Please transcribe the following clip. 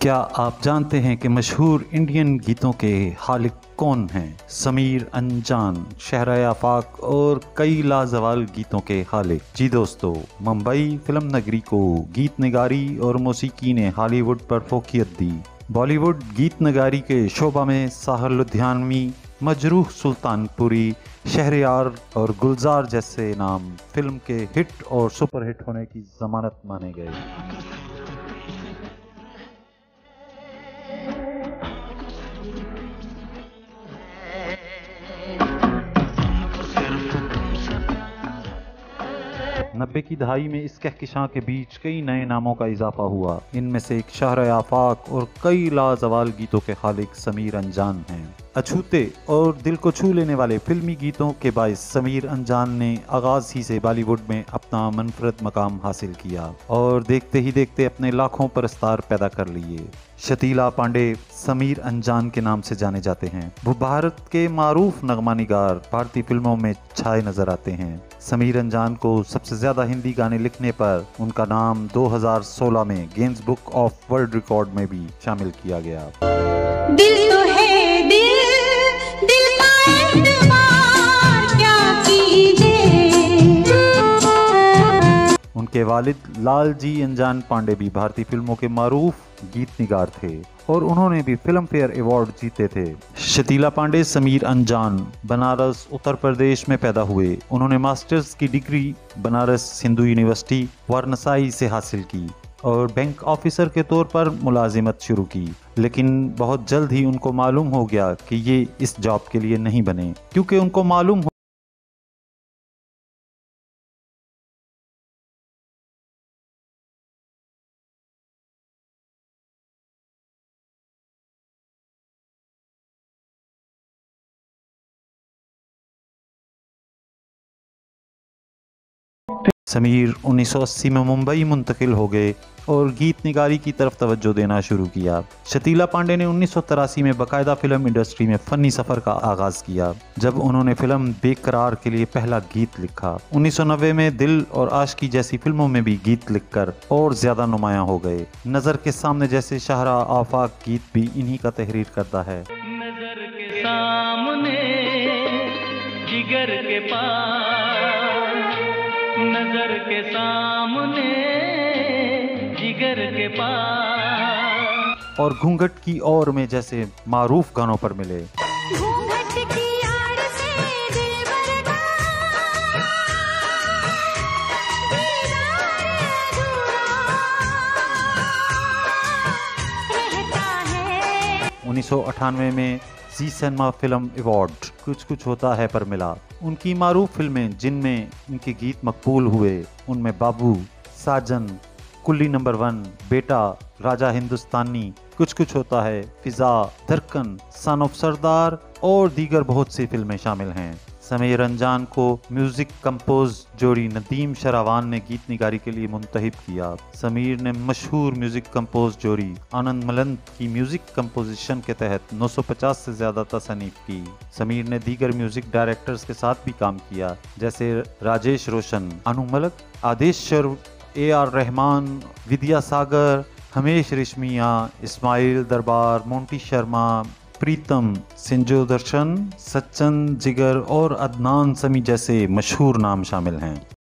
क्या आप जानते हैं कि मशहूर इंडियन गीतों के खालिक कौन हैं? समीर अंजान, शहर आफाक और कई लाजवाब गीतों के खालिक। जी दोस्तों, मुंबई फिल्म नगरी को गीत निगारी और मौसीकी ने हॉलीवुड पर फोकियत दी। बॉलीवुड गीत नगारी के शोबा में साहिर लुधियानवी, मजरूह सुल्तानपुरी, शहरयार और गुलजार जैसे नाम फिल्म के हिट और सुपरहिट होने की जमानत माने गए। नब्बे की दहाई में इस कहकशां के बीच कई नए नामों का इजाफा हुआ। इनमें से एक शहर आफाक और कई लाजवाब गीतों के खालिक समीर अंजान हैं। अछूते और दिल को छू लेने वाले फिल्मी गीतों के बायस समीर अंजान ने आगाज ही से बॉलीवुड में अपना मनफरद मकाम हासिल किया और देखते ही देखते अपने लाखों परस्तार पैदा कर लिए। शतीला पांडे समीर अंजान के नाम से जाने जाते हैं। वो भारत के मारूफ नगमा निगार भारतीय फिल्मों में छाए नजर आते हैं। समीर अंजान को सबसे ज्यादा हिंदी गाने लिखने पर उनका नाम 2016 में Guinness book of world record में भी शामिल किया गया। दिल तो है दिल का एतबार क्या कीजिए। उनके वालिद लाल जी अंजान पांडे भी भारतीय फिल्मों के मारूफ गीत निगार थे और उन्होंने भी फिल्म फेयर अवार्ड जीते थे। शतीला पांडे समीर अंजान बनारस उत्तर प्रदेश में पैदा हुए। उन्होंने मास्टर्स की डिग्री बनारस हिंदू यूनिवर्सिटी वाराणसी से हासिल की और बैंक ऑफिसर के तौर पर मुलाजिमत शुरू की, लेकिन बहुत जल्द ही उनको मालूम हो गया कि ये इस जॉब के लिए नहीं बने, क्योंकि उनको मालूम समीर 1980 में मुंबई मुंतकिल हो गए और गीत निगारी की तरफ तवज्जो देना शुरू किया। शतीला पांडे ने 1983 में बाकायदा फिल्म इंडस्ट्री में फ़नी सफ़र का आगाज़ किया, जब उन्होंने फिल्म बेकरार के लिए पहला गीत लिखा। 1990 में दिल और आशिकी जैसी फिल्मों में भी गीत लिखकर और ज़्यादा नुमायां हो गए। नज़र के सामने जैसे शहर आफाक गीत भी इन्हीं का तहरीर करता है। नजर के सामने जिगर के पास, नजर के सामने जिगर के पास और घूंघट की ओर में जैसे मारूफ गानों पर मिले। घूंघट की आड़ से दिलबर का दीदार अधूरा रहता है। 1998 में जी सिनेमा फिल्म अवार्ड कुछ कुछ होता है पर मिला। उनकी मारूफ फिल्में जिनमें इनके गीत मकबूल हुए उनमें बाबू, साजन, कुल्ली नंबर 1, बेटा, राजा हिंदुस्तानी, कुछ कुछ होता है, फिजा, धड़कन, सन ऑफ सरदार और दीगर बहुत सी फिल्में शामिल हैं। समीर अंजान को म्यूजिक कंपोज जोड़ी नदीम शरावान ने गीत निगारी के लिए मुंतखब किया। समीर ने मशहूर म्यूजिक कंपोज जोड़ी आनंद मलंत की म्यूजिक कंपोजिशन के तहत 950 से ज्यादा तसनीफ की। समीर ने दीगर म्यूजिक डायरेक्टर्स के साथ भी काम किया, जैसे राजेश रोशन, अनु मलिक, आदेश शर्व, AR रहमान, विद्यासागर, हमेश रेशमिया, इस्माइल दरबार, मोंटी शर्मा, प्रीतम, सिंजो दर्शन, सच्चन जिगर और अदनान समी जैसे मशहूर नाम शामिल हैं।